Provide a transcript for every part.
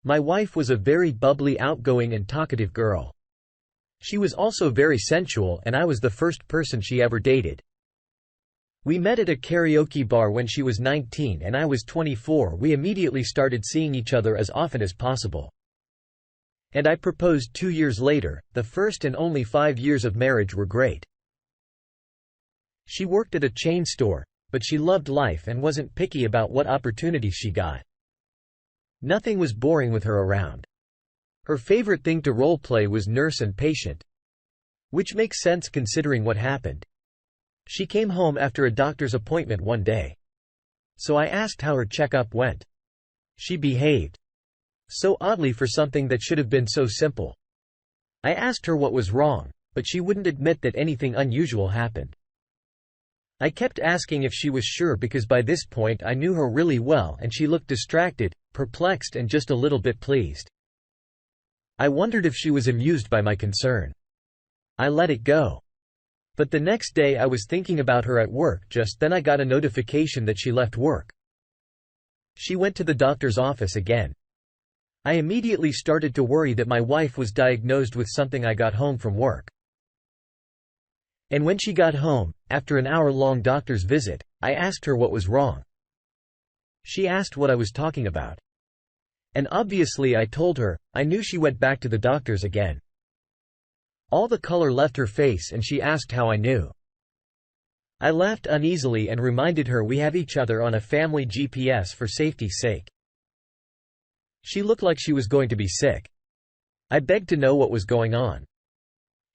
My wife was a very bubbly, outgoing and talkative girl. She was also very sensual, and I was the first person she ever dated. We met at a karaoke bar when she was 19 and I was 24. We immediately started seeing each other as often as possible. And I proposed 2 years later. The first and only 5 years of marriage were great. She worked at a chain store, but she loved life and wasn't picky about what opportunities she got. Nothing was boring with her around. Her favorite thing to role-play was nurse and patient. Which makes sense considering what happened. She came home after a doctor's appointment one day. So I asked how her checkup went. She behaved so oddly for something that should have been so simple. I asked her what was wrong, but she wouldn't admit that anything unusual happened. I kept asking if she was sure because by this point I knew her really well and she looked distracted, perplexed and just a little bit pleased. I wondered if she was amused by my concern. I let it go. But the next day I was thinking about her at work. Just then I got a notification that she left work. She went to the doctor's office again. I immediately started to worry that my wife was diagnosed with something. I got home from work. And when she got home, after an hour-long doctor's visit, I asked her what was wrong. She asked what I was talking about. And obviously I told her. I knew she went back to the doctor's again. All the color left her face and she asked how I knew. I laughed uneasily and reminded her we have each other on a family GPS for safety's sake. She looked like she was going to be sick. I begged to know what was going on.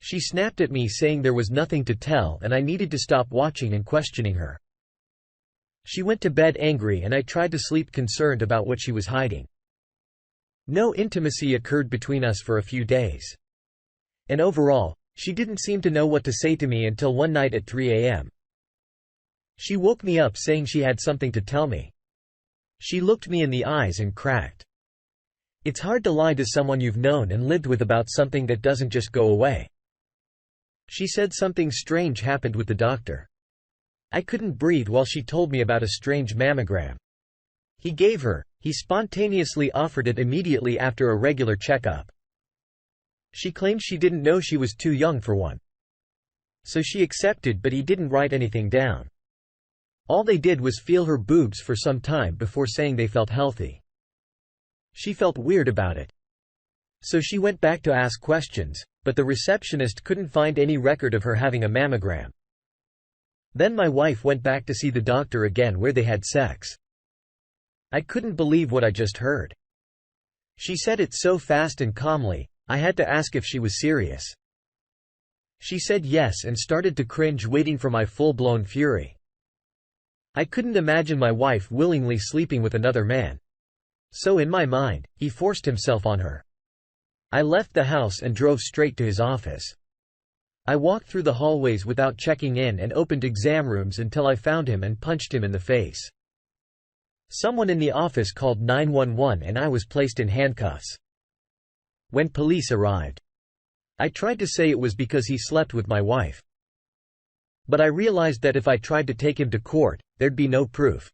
She snapped at me saying there was nothing to tell and I needed to stop watching and questioning her. She went to bed angry and I tried to sleep concerned about what she was hiding. No intimacy occurred between us for a few days. And overall, she didn't seem to know what to say to me until one night at 3 a.m. She woke me up saying she had something to tell me. She looked me in the eyes and cracked. It's hard to lie to someone you've known and lived with about something that doesn't just go away. She said something strange happened with the doctor. I couldn't breathe while she told me about a strange mammogram he spontaneously offered it immediately after a regular checkup. She claimed she didn't know she was too young for one. So she accepted, but he didn't write anything down. All they did was feel her boobs for some time before saying they felt healthy. She felt weird about it. So she went back to ask questions, but the receptionist couldn't find any record of her having a mammogram. Then my wife went back to see the doctor again where they had sex. I couldn't believe what I just heard. She said it so fast and calmly, I had to ask if she was serious. She said yes and started to cringe, waiting for my full-blown fury. I couldn't imagine my wife willingly sleeping with another man. So in my mind, he forced himself on her. I left the house and drove straight to his office. I walked through the hallways without checking in and opened exam rooms until I found him and punched him in the face. Someone in the office called 911 and I was placed in handcuffs. When police arrived, I tried to say it was because he slept with my wife. But I realized that if I tried to take him to court, there'd be no proof.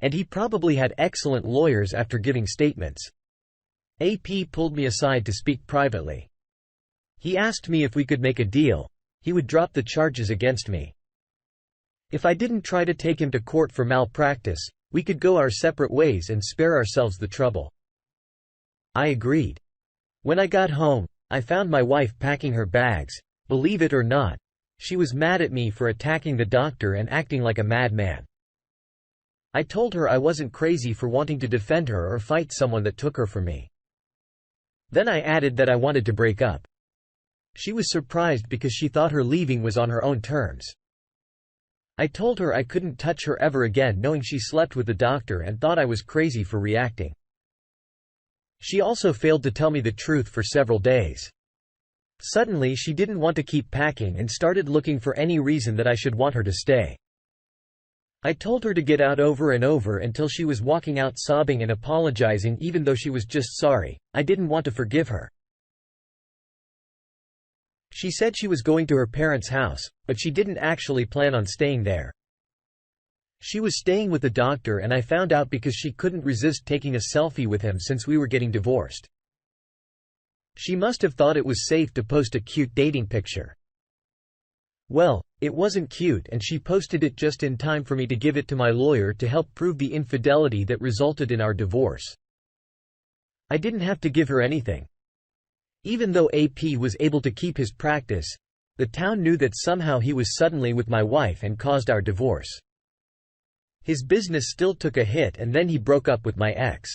And he probably had excellent lawyers after giving statements. AP pulled me aside to speak privately. He asked me if we could make a deal. He would drop the charges against me. If I didn't try to take him to court for malpractice, we could go our separate ways and spare ourselves the trouble. I agreed. When I got home, I found my wife packing her bags. Believe it or not, she was mad at me for attacking the doctor and acting like a madman. I told her I wasn't crazy for wanting to defend her or fight someone that took her from me. Then I added that I wanted to break up. She was surprised because she thought her leaving was on her own terms. I told her I couldn't touch her ever again, knowing she slept with the doctor, and thought I was crazy for reacting. She also failed to tell me the truth for several days. Suddenly she didn't want to keep packing and started looking for any reason that I should want her to stay. I told her to get out over and over until she was walking out sobbing and apologizing even though she was just sorry. I didn't want to forgive her. She said she was going to her parents' house, but she didn't actually plan on staying there. She was staying with the doctor and I found out because she couldn't resist taking a selfie with him since we were getting divorced. She must have thought it was safe to post a cute dating picture. Well, it wasn't cute and she posted it just in time for me to give it to my lawyer to help prove the infidelity that resulted in our divorce. I didn't have to give her anything. Even though AP was able to keep his practice, the town knew that somehow he was suddenly with my wife and caused our divorce. His business still took a hit and then he broke up with my ex.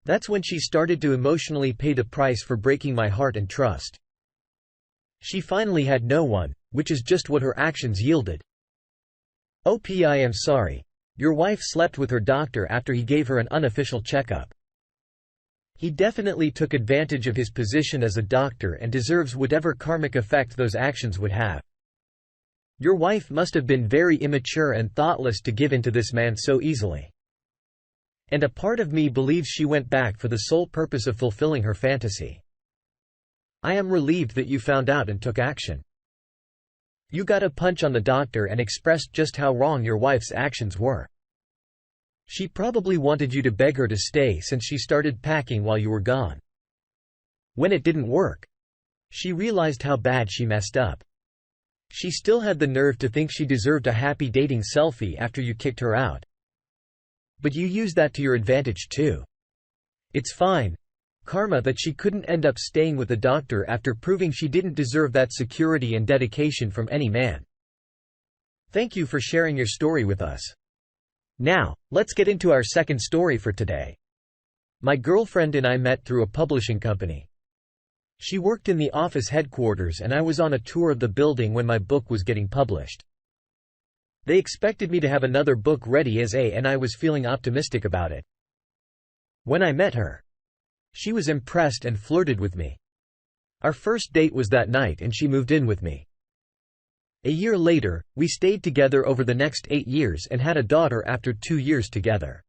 That's when she started to emotionally pay the price for breaking my heart and trust. She finally had no one, which is just what her actions yielded. I am sorry. Your wife slept with her doctor after he gave her an unofficial checkup. He definitely took advantage of his position as a doctor and deserves whatever karmic effect those actions would have. Your wife must have been very immature and thoughtless to give in to this man so easily. And a part of me believes she went back for the sole purpose of fulfilling her fantasy. I am relieved that you found out and took action. You got a punch on the doctor and expressed just how wrong your wife's actions were. She probably wanted you to beg her to stay since she started packing while you were gone. When it didn't work, she realized how bad she messed up. She still had the nerve to think she deserved a happy dating selfie after you kicked her out. But you used that to your advantage too. It's fine. Karma that she couldn't end up staying with the doctor after proving she didn't deserve that security and dedication from any man. Thank you for sharing your story with us. Now, let's get into our second story for today. My girlfriend and I met through a publishing company. She worked in the office headquarters and I was on a tour of the building when my book was getting published. They expected me to have another book ready and I was feeling optimistic about it. When I met her, she was impressed and flirted with me. Our first date was that night and she moved in with me. A year later, we stayed together over the next 8 years and had a daughter after 2 years together.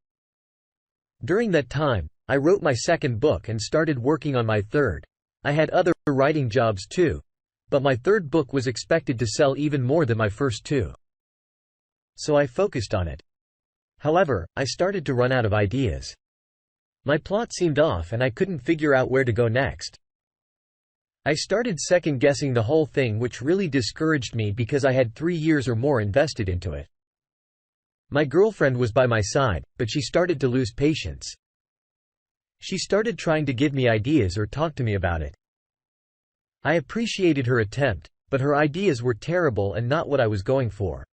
During that time, I wrote my second book and started working on my third. I had other writing jobs too, but my third book was expected to sell even more than my first two. So I focused on it. However, I started to run out of ideas. My plot seemed off and I couldn't figure out where to go next. I started second-guessing the whole thing, which really discouraged me because I had 3 years or more invested into it. My girlfriend was by my side, but she started to lose patience. She started trying to give me ideas or talk to me about it. I appreciated her attempt, but her ideas were terrible and not what I was going for.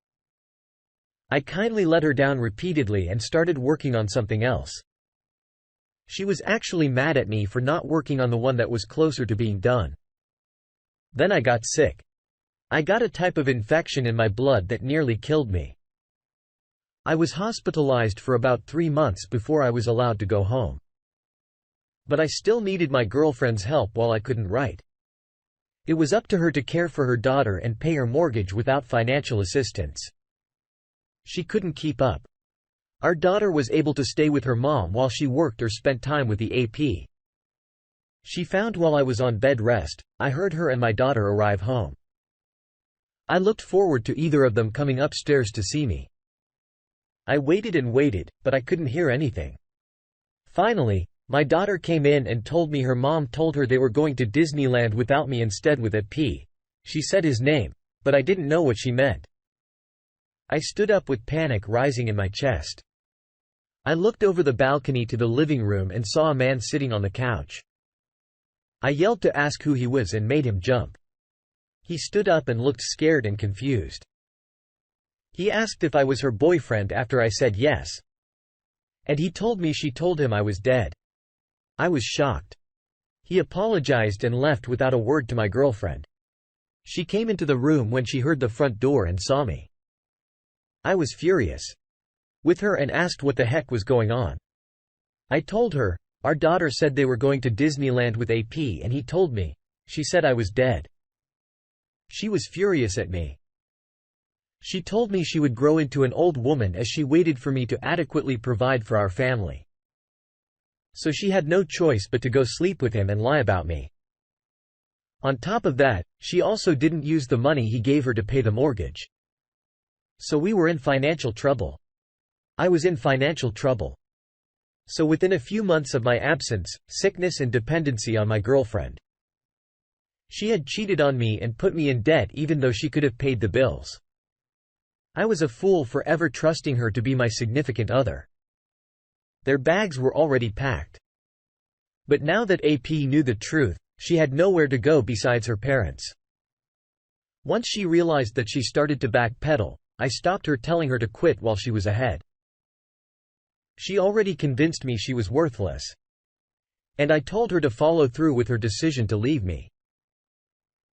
I kindly let her down repeatedly and started working on something else. She was actually mad at me for not working on the one that was closer to being done. Then I got sick. I got a type of infection in my blood that nearly killed me. I was hospitalized for about 3 months before I was allowed to go home. But I still needed my girlfriend's help while I couldn't write. It was up to her to care for her daughter and pay her mortgage without financial assistance. She couldn't keep up. Our daughter was able to stay with her mom while she worked or spent time with the AP. She found while I was on bed rest, I heard her and my daughter arrive home. I looked forward to either of them coming upstairs to see me. I waited and waited, but I couldn't hear anything. Finally, my daughter came in and told me her mom told her they were going to Disneyland without me instead with AP. She said his name, but I didn't know what she meant. I stood up with panic rising in my chest. I looked over the balcony to the living room and saw a man sitting on the couch. I yelled to ask who he was and made him jump. He stood up and looked scared and confused. He asked if I was her boyfriend after I said yes. And he told me she told him I was dead. I was shocked. He apologized and left without a word to my girlfriend. She came into the room when she heard the front door and saw me. I was furious with her and asked what the heck was going on. I told her, our daughter said they were going to Disneyland with AP and he told me. She said I was dead. She was furious at me. She told me she would grow into an old woman as she waited for me to adequately provide for our family. So she had no choice but to go sleep with him and lie about me. On top of that, she also didn't use the money he gave her to pay the mortgage. So we were in financial trouble. I was in financial trouble. So within a few months of my absence, sickness and dependency on my girlfriend. She had cheated on me and put me in debt even though she could have paid the bills. I was a fool for ever trusting her to be my significant other. Their bags were already packed. But now that AP knew the truth, she had nowhere to go besides her parents. Once she realized that she started to backpedal, I stopped her telling her to quit while she was ahead. She already convinced me she was worthless. And I told her to follow through with her decision to leave me.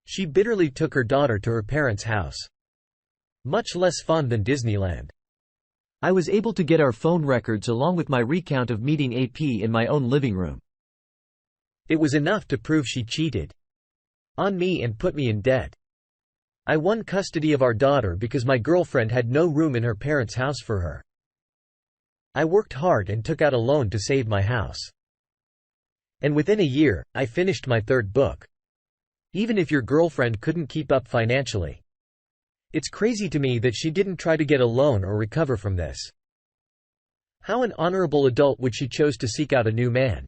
She bitterly took her daughter to her parents' house. Much less fun than Disneyland. I was able to get our phone records along with my recount of meeting AP in my own living room. It was enough to prove she cheated on me and put me in debt. I won custody of our daughter because my girlfriend had no room in her parents' house for her. I worked hard and took out a loan to save my house. And within a year, I finished my third book. Even if your girlfriend couldn't keep up financially. It's crazy to me that she didn't try to get a loan or recover from this. How an honorable adult would she chose to seek out a new man?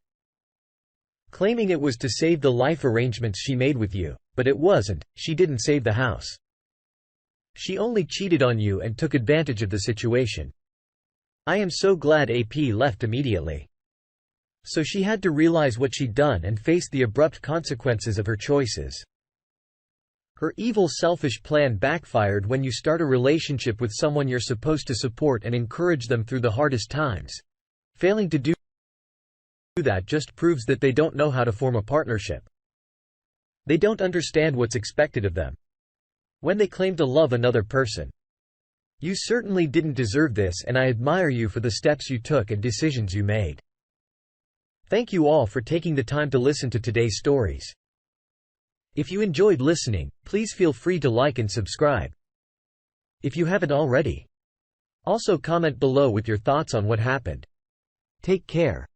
Claiming it was to save the life arrangements she made with you, but it wasn't. She didn't save the house. She only cheated on you and took advantage of the situation. I am so glad AP left immediately. So she had to realize what she'd done and face the abrupt consequences of her choices. Her evil, selfish plan backfired when you start a relationship with someone you're supposed to support and encourage them through the hardest times. Failing to do that just proves that they don't know how to form a partnership. They don't understand what's expected of them when they claim to love another person. You certainly didn't deserve this, and I admire you for the steps you took and decisions you made. Thank you all for taking the time to listen to today's stories. If you enjoyed listening, please feel free to like and subscribe if you haven't already. Also comment below with your thoughts on what happened. Take care.